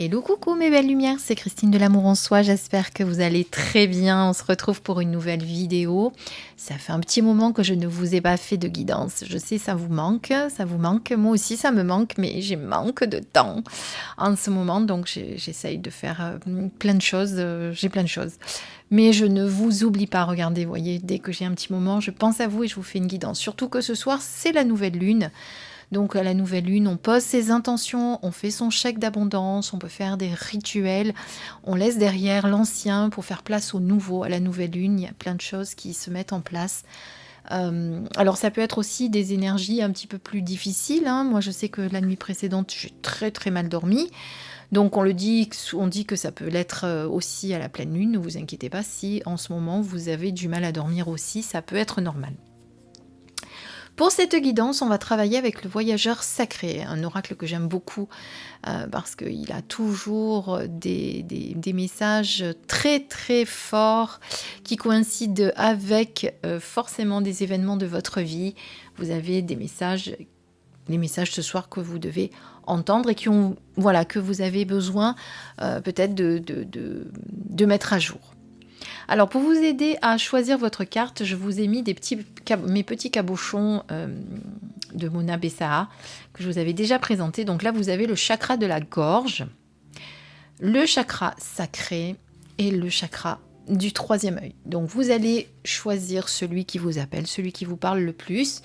Hello, coucou mes belles lumières, c'est Christine de l'Amour en Soi, j'espère que vous allez très bien, on se retrouve pour une nouvelle vidéo. Ça fait un petit moment que je ne vous ai pas fait de guidance, je sais ça vous manque, moi aussi ça me manque, mais j'ai manque de temps en ce moment, donc j'essaye de faire plein de choses, j'ai plein de choses. Mais je ne vous oublie pas, regardez, vous voyez, dès que j'ai un petit moment, je pense à vous et je vous fais une guidance, surtout que ce soir c'est la nouvelle lune. Donc à la nouvelle lune, on pose ses intentions, on fait son chèque d'abondance, on peut faire des rituels, on laisse derrière l'ancien pour faire place au nouveau. À la nouvelle lune, il y a plein de choses qui se mettent en place. Alors ça peut être aussi des énergies un petit peu plus difficiles, hein. Moi je sais que la nuit précédente, j'ai très très mal dormi. Donc on dit que ça peut l'être aussi à la pleine lune. Ne vous inquiétez pas si en ce moment vous avez du mal à dormir aussi, ça peut être normal. Pour cette guidance, on va travailler avec le voyageur sacré, un oracle que j'aime beaucoup parce qu'il a toujours des messages très très forts qui coïncident avec forcément des événements de votre vie. Vous avez des messages, les messages ce soir que vous devez entendre et que vous avez besoin peut-être de mettre à jour. Alors, pour vous aider à choisir votre carte, je vous ai mis mes petits cabochons de Mona Bessaha que je vous avais déjà présenté. Donc là, vous avez le chakra de la gorge, le chakra sacré et le chakra du troisième œil. Donc, vous allez choisir celui qui vous appelle, celui qui vous parle le plus.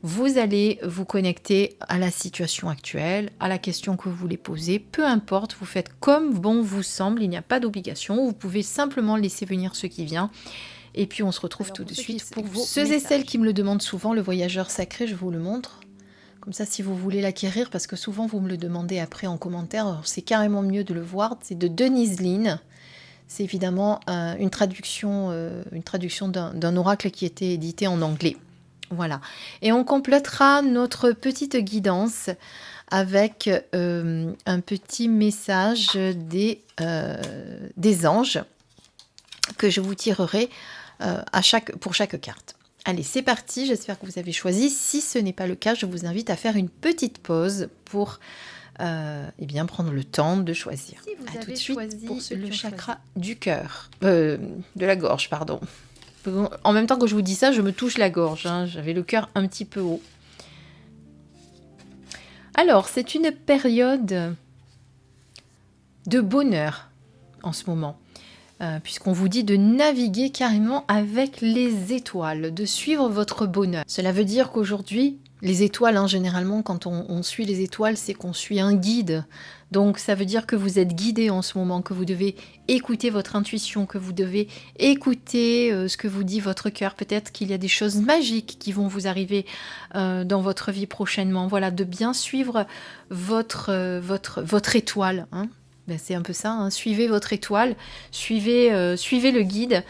Vous allez vous connecter à la situation actuelle, à la question que vous voulez poser. Peu importe, vous faites comme bon vous semble, il n'y a pas d'obligation. Vous pouvez simplement laisser venir ce qui vient. Et puis on se retrouve tout de suite pour ceux et celles qui me le demandent souvent, le voyageur sacré, je vous le montre. Comme ça, si vous voulez l'acquérir, parce que souvent vous me le demandez après en commentaire, alors c'est carrément mieux de le voir. C'est de Denise Lynn. C'est évidemment une traduction d'un oracle qui était édité en anglais. Voilà. Et on complétera notre petite guidance avec un petit message des anges que je vous tirerai pour chaque carte. Allez, c'est parti, j'espère que vous avez choisi. Si ce n'est pas le cas, je vous invite à faire une petite pause pour prendre le temps de choisir. Si vous avez tout de suite pour le chakra du cœur, de la gorge, pardon. En même temps que je vous dis ça, je me touche la gorge, hein. J'avais le cœur un petit peu haut. Alors, c'est une période de bonheur en ce moment, puisqu'on vous dit de naviguer carrément avec les étoiles, de suivre votre bonheur. Cela veut dire qu'aujourd'hui, les étoiles, hein, généralement, quand on suit les étoiles, c'est qu'on suit un guide. Donc, ça veut dire que vous êtes guidé en ce moment, que vous devez écouter votre intuition, que vous devez écouter ce que vous dit votre cœur. Peut-être qu'il y a des choses magiques qui vont vous arriver dans votre vie prochainement. Voilà, de bien suivre votre étoile, hein. Ben, c'est un peu ça, hein. Suivez votre étoile, suivez le guide.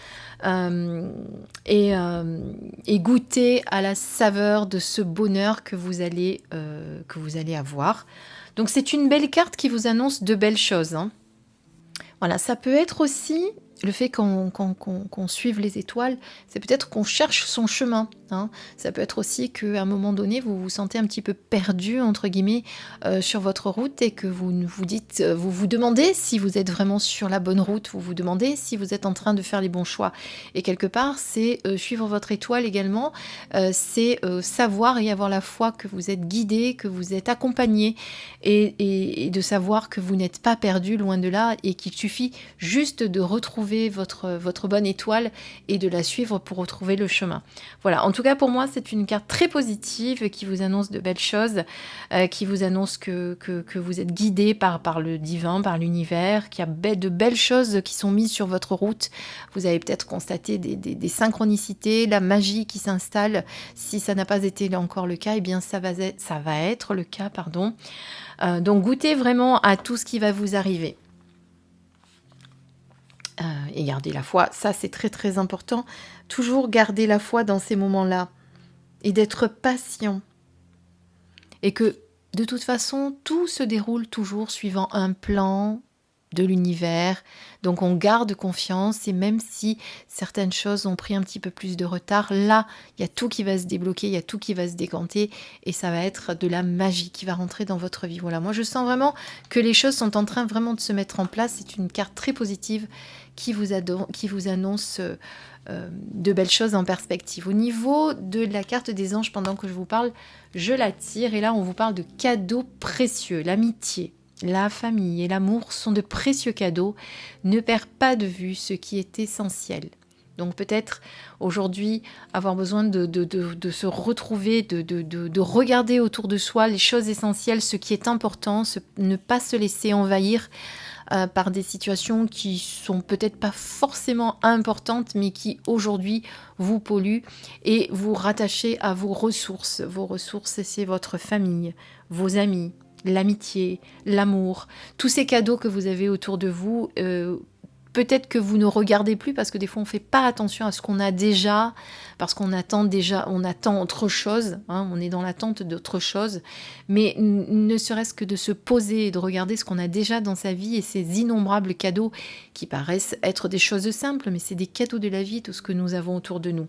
Et goûter à la saveur de ce bonheur que vous allez avoir. Donc c'est une belle carte qui vous annonce de belles choses, hein. Voilà, ça peut être aussi le fait qu'on suive les étoiles, c'est peut-être qu'on cherche son chemin, hein. Ça peut être aussi qu'à un moment donné, vous vous sentez un petit peu perdu, entre guillemets, sur votre route et que vous vous demandez si vous êtes vraiment sur la bonne route, vous vous demandez si vous êtes en train de faire les bons choix. Et quelque part, c'est suivre votre étoile également, c'est savoir et avoir la foi que vous êtes guidé, que vous êtes accompagné et de savoir que vous n'êtes pas perdu, loin de là, et qu'il suffit juste de retrouver votre bonne étoile et de la suivre pour retrouver le chemin. Voilà, en tout cas pour moi c'est une carte très positive qui vous annonce de belles choses, qui vous annonce que vous êtes guidé par le divin, par l'univers, qu'il y a de belles choses qui sont mises sur votre route. Vous avez peut-être constaté des synchronicités, la magie qui s'installe. Si ça n'a pas été encore le cas, eh bien ça va être le cas, pardon. Donc goûtez vraiment à tout ce qui va vous arriver. Et garder la foi, ça c'est très très important. Toujours garder la foi dans ces moments-là et d'être patient. Et que de toute façon, tout se déroule toujours suivant un plan de l'univers. Donc on garde confiance et même si certaines choses ont pris un petit peu plus de retard, là, il y a tout qui va se débloquer, il y a tout qui va se décanter et ça va être de la magie qui va rentrer dans votre vie. Voilà, moi je sens vraiment que les choses sont en train vraiment de se mettre en place. C'est une carte très positive qui vous annonce de belles choses en perspective. Au niveau de la carte des anges, pendant que je vous parle, je la tire et là on vous parle de cadeaux précieux, l'amitié. La famille et l'amour sont de précieux cadeaux. Ne perds pas de vue ce qui est essentiel. Donc peut-être aujourd'hui avoir besoin de se retrouver, de regarder autour de soi les choses essentielles, ce qui est important, ne pas se laisser envahir par des situations qui sont peut-être pas forcément importantes, mais qui aujourd'hui vous polluent et vous rattachez à vos ressources. Vos ressources, c'est votre famille, vos amis, l'amitié, l'amour, tous ces cadeaux que vous avez autour de vous. Peut-être que vous ne regardez plus parce que des fois on ne fait pas attention à ce qu'on a déjà, parce qu'on attend autre chose, hein, on est dans l'attente d'autre chose, mais ne serait-ce que de se poser et de regarder ce qu'on a déjà dans sa vie et ces innombrables cadeaux qui paraissent être des choses simples, mais c'est des cadeaux de la vie, tout ce que nous avons autour de nous.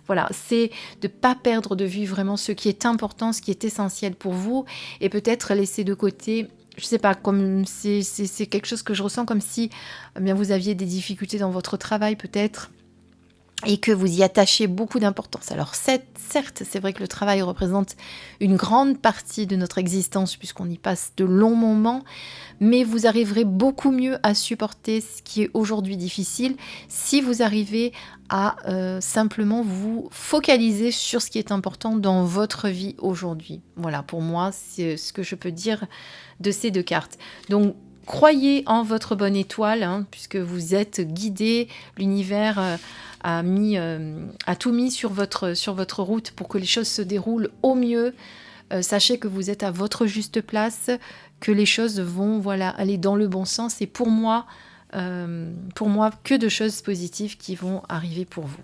Voilà, c'est de ne pas perdre de vue vraiment ce qui est important, ce qui est essentiel pour vous et peut-être laisser de côté. Je sais pas, comme c'est quelque chose que je ressens comme si bien, vous aviez des difficultés dans votre travail peut-être et que vous y attachez beaucoup d'importance. Alors certes, c'est vrai que le travail représente une grande partie de notre existence puisqu'on y passe de longs moments, mais vous arriverez beaucoup mieux à supporter ce qui est aujourd'hui difficile si vous arrivez à simplement vous focaliser sur ce qui est important dans votre vie aujourd'hui. Voilà, pour moi, c'est ce que je peux dire de ces deux cartes. Donc, croyez en votre bonne étoile, hein, puisque vous êtes guidé, l'univers a tout mis sur votre route pour que les choses se déroulent au mieux. Sachez que vous êtes à votre juste place, que les choses vont aller dans le bon sens. Et pour moi, que de choses positives qui vont arriver pour vous.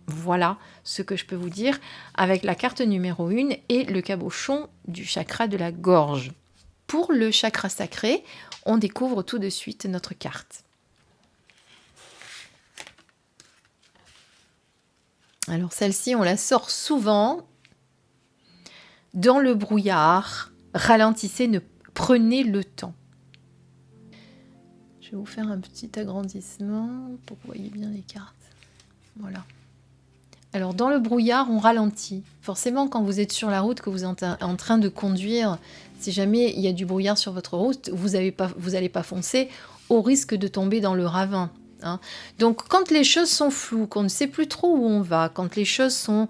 Voilà ce que je peux vous dire avec la carte numéro 1 et le cabochon du chakra de la gorge. Pour le chakra sacré, on découvre tout de suite notre carte. Alors celle-ci, on la sort souvent. Dans le brouillard, ralentissez, prenez le temps. Je vais vous faire un petit agrandissement pour que vous voyez bien les cartes. Voilà. Alors dans le brouillard, on ralentit. Forcément, quand vous êtes sur la route, que vous êtes en train de conduire, si jamais il y a du brouillard sur votre route, vous n'allez pas foncer au risque de tomber dans le ravin. Hein. Donc quand les choses sont floues, qu'on ne sait plus trop où on va, quand les choses sont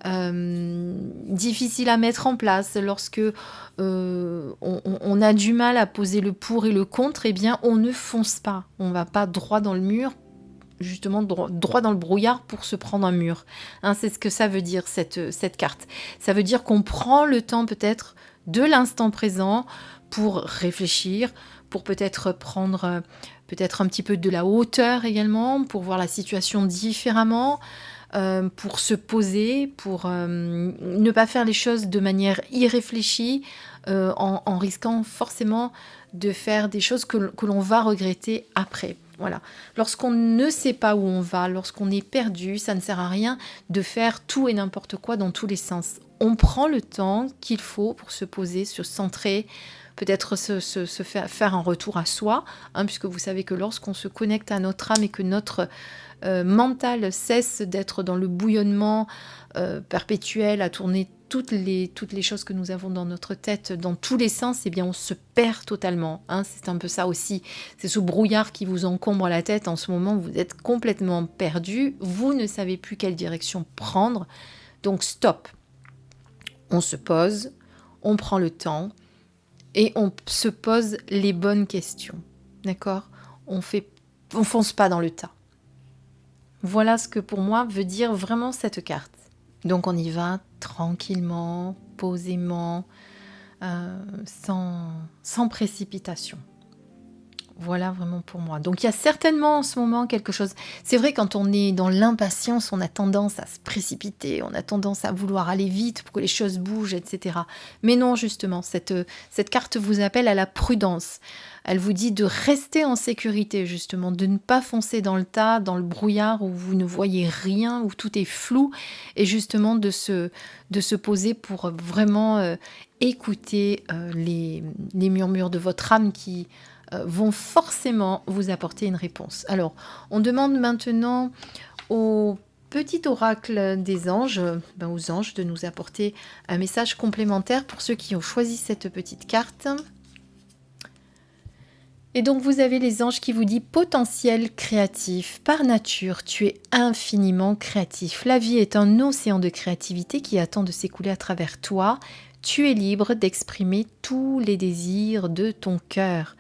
difficiles à mettre en place, lorsque on a du mal à poser le pour et le contre, eh bien on ne fonce pas. On ne va pas droit dans le mur, justement droit dans le brouillard pour se prendre un mur. Hein, c'est ce que ça veut dire cette carte. Ça veut dire qu'on prend le temps peut-être de l'instant présent pour réfléchir, pour peut-être prendre peut-être un petit peu de la hauteur également, pour voir la situation différemment, pour se poser, pour ne pas faire les choses de manière irréfléchie, en risquant forcément de faire des choses que l'on va regretter après. Voilà. Lorsqu'on ne sait pas où on va, lorsqu'on est perdu, ça ne sert à rien de faire tout et n'importe quoi dans tous les sens. On prend le temps qu'il faut pour se poser, se centrer, peut-être se faire un retour à soi, hein, puisque vous savez que lorsqu'on se connecte à notre âme et que notre mental cesse d'être dans le bouillonnement perpétuel, à tourner toutes les choses que nous avons dans notre tête dans tous les sens, eh bien on se perd totalement. Hein, c'est un peu ça aussi. C'est ce brouillard qui vous encombre la tête en ce moment, vous êtes complètement perdu, vous ne savez plus quelle direction prendre. Donc stop. On se pose, on prend le temps et on se pose les bonnes questions. D'accord ? On fonce pas dans le tas. Voilà ce que pour moi veut dire vraiment cette carte. Donc on y va tranquillement, posément, sans précipitation. Voilà vraiment pour moi. Donc il y a certainement en ce moment quelque chose. C'est vrai, quand on est dans l'impatience, on a tendance à se précipiter, on a tendance à vouloir aller vite pour que les choses bougent, etc. Mais non, justement, cette carte vous appelle à la prudence. Elle vous dit de rester en sécurité, justement, de ne pas foncer dans le tas, dans le brouillard où vous ne voyez rien, où tout est flou, et justement de se poser pour vraiment écouter les murmures de votre âme qui vont forcément vous apporter une réponse. Alors, on demande maintenant au petit oracle des anges, aux anges, de nous apporter un message complémentaire pour ceux qui ont choisi cette petite carte. Et donc, vous avez les anges qui vous disent « Potentiel créatif, par nature, tu es infiniment créatif. La vie est un océan de créativité qui attend de s'écouler à travers toi. Tu es libre d'exprimer tous les désirs de ton cœur. »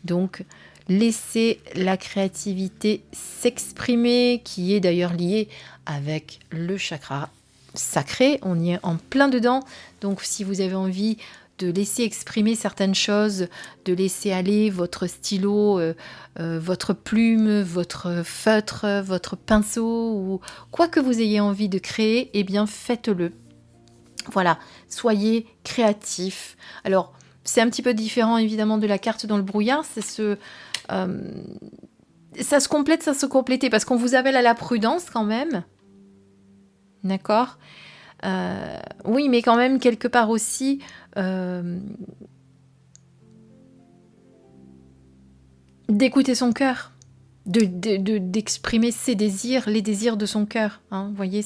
Donc, laissez la créativité s'exprimer, qui est d'ailleurs liée avec le chakra sacré. On y est en plein dedans. Donc, si vous avez envie de laisser exprimer certaines choses, de laisser aller votre stylo, votre plume, votre feutre, votre pinceau, ou quoi que vous ayez envie de créer, eh bien, faites-le. Voilà, soyez créatifs. Alors, c'est un petit peu différent évidemment de la carte dans le brouillard, ça se complète, ça se complète, parce qu'on vous appelle à la prudence quand même, d'accord, oui, mais quand même quelque part aussi, d'écouter son cœur, d'exprimer ses désirs, les désirs de son cœur, hein, vous voyez,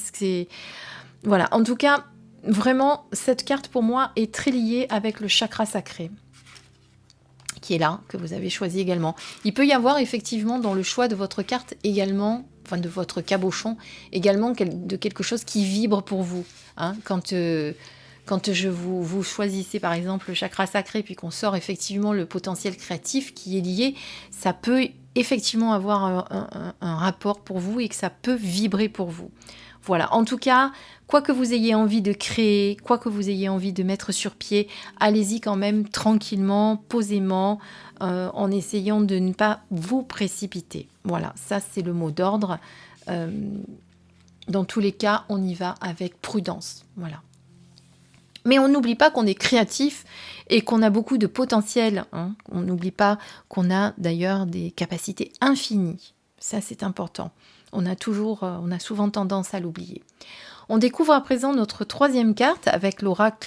voilà, en tout cas, vraiment, cette carte pour moi est très liée avec le chakra sacré, qui est là, que vous avez choisi également. Il peut y avoir effectivement dans le choix de votre carte également, enfin de votre cabochon, également de quelque chose qui vibre pour vous. Hein, quand vous choisissez par exemple le chakra sacré, puis qu'on sort effectivement le potentiel créatif qui est lié, ça peut effectivement avoir un rapport pour vous et que ça peut vibrer pour vous. Voilà, en tout cas, quoi que vous ayez envie de créer, quoi que vous ayez envie de mettre sur pied, allez-y quand même tranquillement, posément, en essayant de ne pas vous précipiter. Voilà, ça c'est le mot d'ordre. Dans tous les cas, on y va avec prudence. Voilà. Mais on n'oublie pas qu'on est créatif et qu'on a beaucoup de potentiel. Hein. On n'oublie pas qu'on a d'ailleurs des capacités infinies. Ça, c'est important. On a souvent tendance à l'oublier. On découvre à présent notre troisième carte avec avec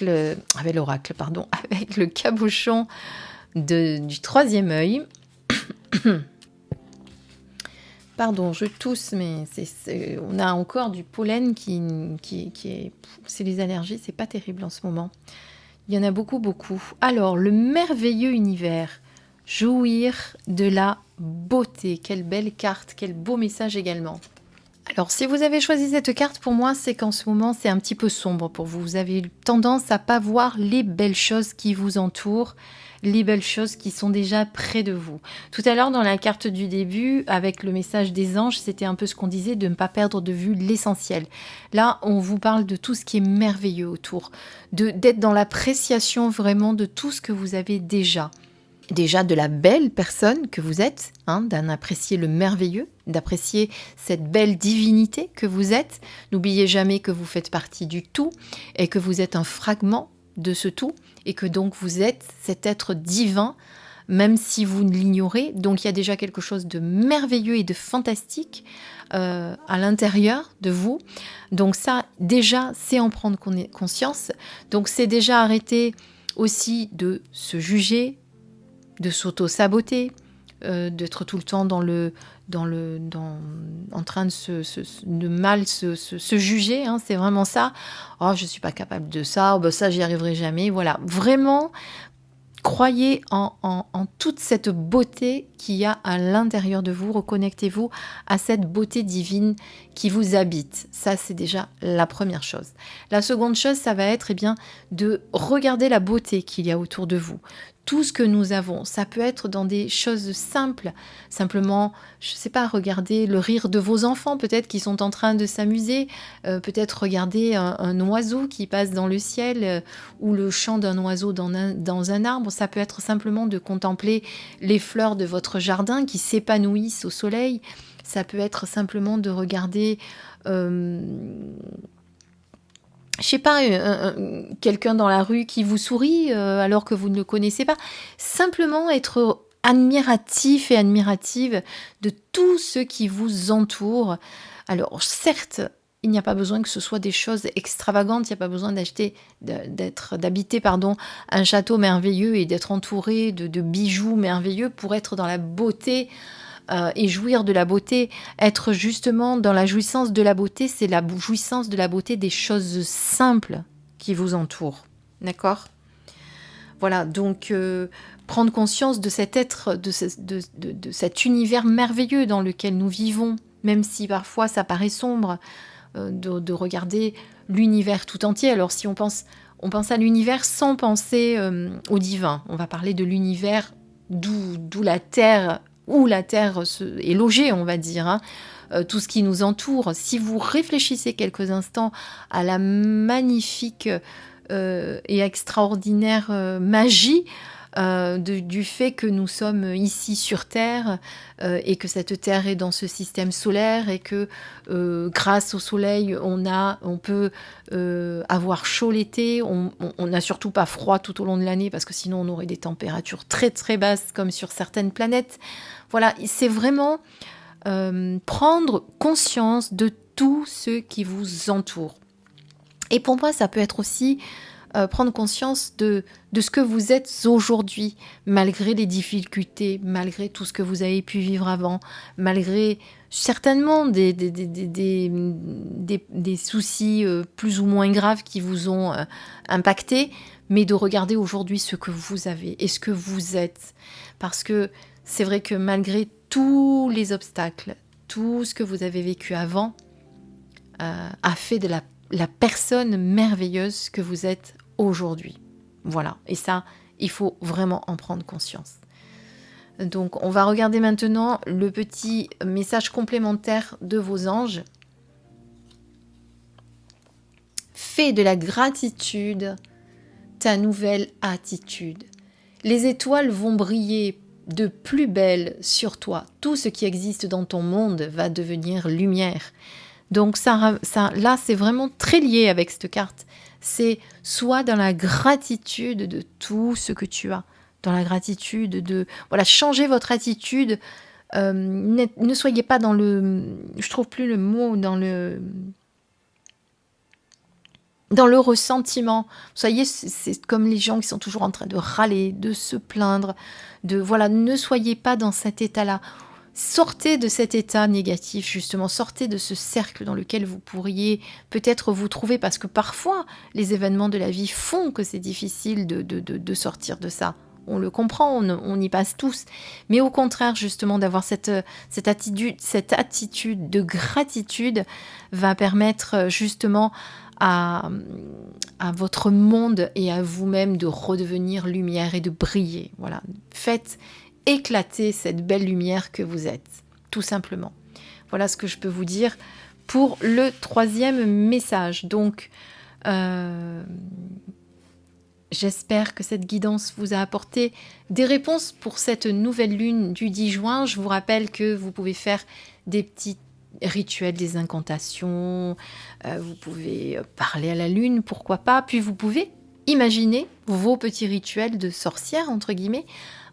le cabochon du troisième œil. Pardon, je tousse, mais on a encore du pollen qui est... C'est les allergies, c'est pas terrible en ce moment. Il y en a beaucoup, beaucoup. Alors, le merveilleux univers. Jouir de la beauté. Quelle belle carte, quel beau message également. Alors, si vous avez choisi cette carte, pour moi, c'est qu'en ce moment, c'est un petit peu sombre pour vous. Vous avez tendance à pas voir les belles choses qui vous entourent, les belles choses qui sont déjà près de vous. Tout à l'heure, dans la carte du début, avec le message des anges, c'était un peu ce qu'on disait, de ne pas perdre de vue l'essentiel. Là, on vous parle de tout ce qui est merveilleux autour, d'être dans l'appréciation vraiment de tout ce que vous avez déjà. Déjà de la belle personne que vous êtes, hein, d'en apprécier le merveilleux, d'apprécier cette belle divinité que vous êtes. N'oubliez jamais que vous faites partie du tout et que vous êtes un fragment de ce tout et que donc vous êtes cet être divin, même si vous l'ignorez. Donc il y a déjà quelque chose de merveilleux et de fantastique à l'intérieur de vous. Donc ça, déjà, c'est en prendre conscience. Donc c'est déjà arrêter aussi de se juger, de s'auto-saboter, d'être tout le temps en train de mal se juger, hein, c'est vraiment ça. Oh, je suis pas capable de ça, ça j'y arriverai jamais. Voilà, vraiment, croyez en toute cette beauté qu'il y a à l'intérieur de vous. Reconnectez-vous à cette beauté divine qui vous habite. Ça, c'est déjà la première chose. La seconde chose, ça va être de regarder la beauté qu'il y a autour de vous. tout ce que nous avons. Ça peut être dans des choses simples, simplement, je ne sais pas, regarder le rire de vos enfants, peut-être qui sont en train de s'amuser, peut-être regarder un oiseau qui passe dans le ciel, ou le chant d'un oiseau dans un arbre. Ça peut être simplement de contempler les fleurs de votre jardin qui s'épanouissent au soleil. Ça peut être simplement de regarder... je sais pas, quelqu'un dans la rue qui vous sourit alors que vous ne le connaissez pas. Simplement être admiratif et admirative de tout ce qui vous entoure. Alors certes, il n'y a pas besoin que ce soit des choses extravagantes, il n'y a pas besoin d'habiter un château merveilleux et d'être entouré de bijoux merveilleux pour être dans la beauté et jouir de la beauté. Être justement dans la jouissance de la beauté, c'est la jouissance de la beauté des choses simples qui vous entourent. D'accord ? Voilà, donc prendre conscience de cet être, de cet univers merveilleux dans lequel nous vivons, même si parfois ça paraît sombre, de regarder l'univers tout entier. Alors si on pense à l'univers sans penser au divin. On va parler de l'univers d'où la Terre, où la Terre est logée, on va dire, hein. Tout ce qui nous entoure. Si vous réfléchissez quelques instants à la magnifique et extraordinaire magie du fait que nous sommes ici sur Terre et que cette Terre est dans ce système solaire et que grâce au soleil on peut avoir chaud l'été, on n'a surtout pas froid tout au long de l'année parce que sinon on aurait des températures très très basses comme sur certaines planètes. Voilà, c'est vraiment prendre conscience de tout ce qui vous entoure. Et pour moi, ça peut être aussi prendre conscience de ce que vous êtes aujourd'hui, malgré les difficultés, malgré tout ce que vous avez pu vivre avant, malgré certainement des soucis plus ou moins graves qui vous ont impacté, mais de regarder aujourd'hui ce que vous avez et ce que vous êtes. Parce que c'est vrai que malgré tous les obstacles, tout ce que vous avez vécu avant a fait de la personne merveilleuse que vous êtes aujourd'hui. Voilà, et ça, il faut vraiment en prendre conscience. Donc, on va regarder maintenant le petit message complémentaire de vos anges. Fais de la gratitude ta nouvelle attitude. Les étoiles vont briller de plus belle sur toi. Tout ce qui existe dans ton monde va devenir lumière. Donc ça, là, c'est vraiment très lié avec cette carte. C'est soit dans la gratitude de tout ce que tu as, dans la gratitude de... Voilà, changez votre attitude. Ne soyez pas dans le... Je trouve plus le mot, dans le ressentiment. Vous voyez, c'est comme les gens qui sont toujours en train de râler, de se plaindre, voilà, ne soyez pas dans cet état-là. Sortez de cet état négatif, justement, sortez de ce cercle dans lequel vous pourriez peut-être vous trouver, parce que parfois, les événements de la vie font que c'est difficile de sortir de ça. On le comprend, on y passe tous. Mais au contraire, justement, d'avoir cette attitude de gratitude va permettre justement à votre monde et à vous-même de redevenir lumière et de briller. Voilà, faites éclater cette belle lumière que vous êtes, tout simplement. Voilà ce que je peux vous dire pour le troisième message. Donc, j'espère que cette guidance vous a apporté des réponses pour cette nouvelle lune du 10 juin. Je vous rappelle que vous pouvez faire des petits rituels, des incantations, vous pouvez parler à la lune, pourquoi pas, puis vous pouvez imaginer vos petits rituels de sorcière, entre guillemets,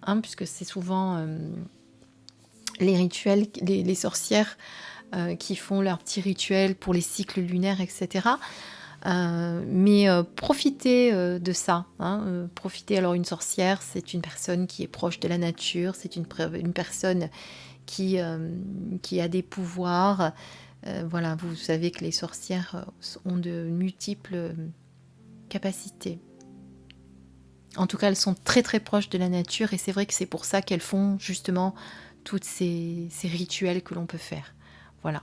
hein, puisque c'est souvent les rituels, les sorcières qui font leurs petits rituels pour les cycles lunaires, etc. Mais profitez de ça. Hein, profitez. Alors, une sorcière, c'est une personne qui est proche de la nature, c'est une personne qui a des pouvoirs. Voilà, vous savez que les sorcières ont de multiples capacités. En tout cas, elles sont très très proches de la nature et c'est vrai que c'est pour ça qu'elles font justement tous ces rituels que l'on peut faire. Voilà.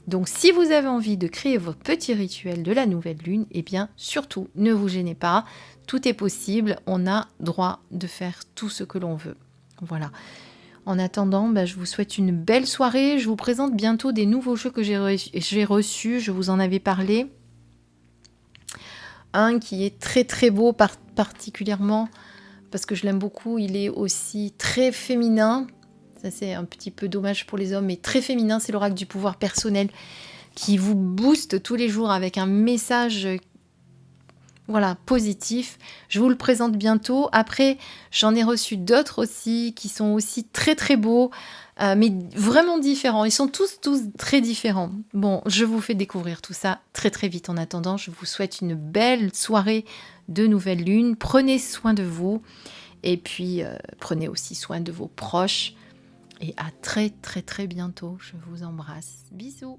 Donc, si vous avez envie de créer votre petit rituel de la nouvelle lune, eh bien, surtout, ne vous gênez pas. tout est possible. On a droit de faire tout ce que l'on veut. Voilà. En attendant, je vous souhaite une belle soirée. Je vous présente bientôt des nouveaux jeux que j'ai reçus. Je vous en avais parlé. Un qui est très très beau, particulièrement parce que je l'aime beaucoup. Il est aussi très féminin. Ça, c'est un petit peu dommage pour les hommes, mais très féminin. C'est l'oracle du pouvoir personnel qui vous booste tous les jours avec un message positif. Je vous le présente bientôt. Après, j'en ai reçu d'autres aussi qui sont aussi très très beaux, mais vraiment différents. Ils sont tous très différents. Bon, je vous fais découvrir tout ça très très vite. En attendant, je vous souhaite une belle soirée de nouvelle lune. Prenez soin de vous et puis prenez aussi soin de vos proches. Et à très très très bientôt. Je vous embrasse. Bisous.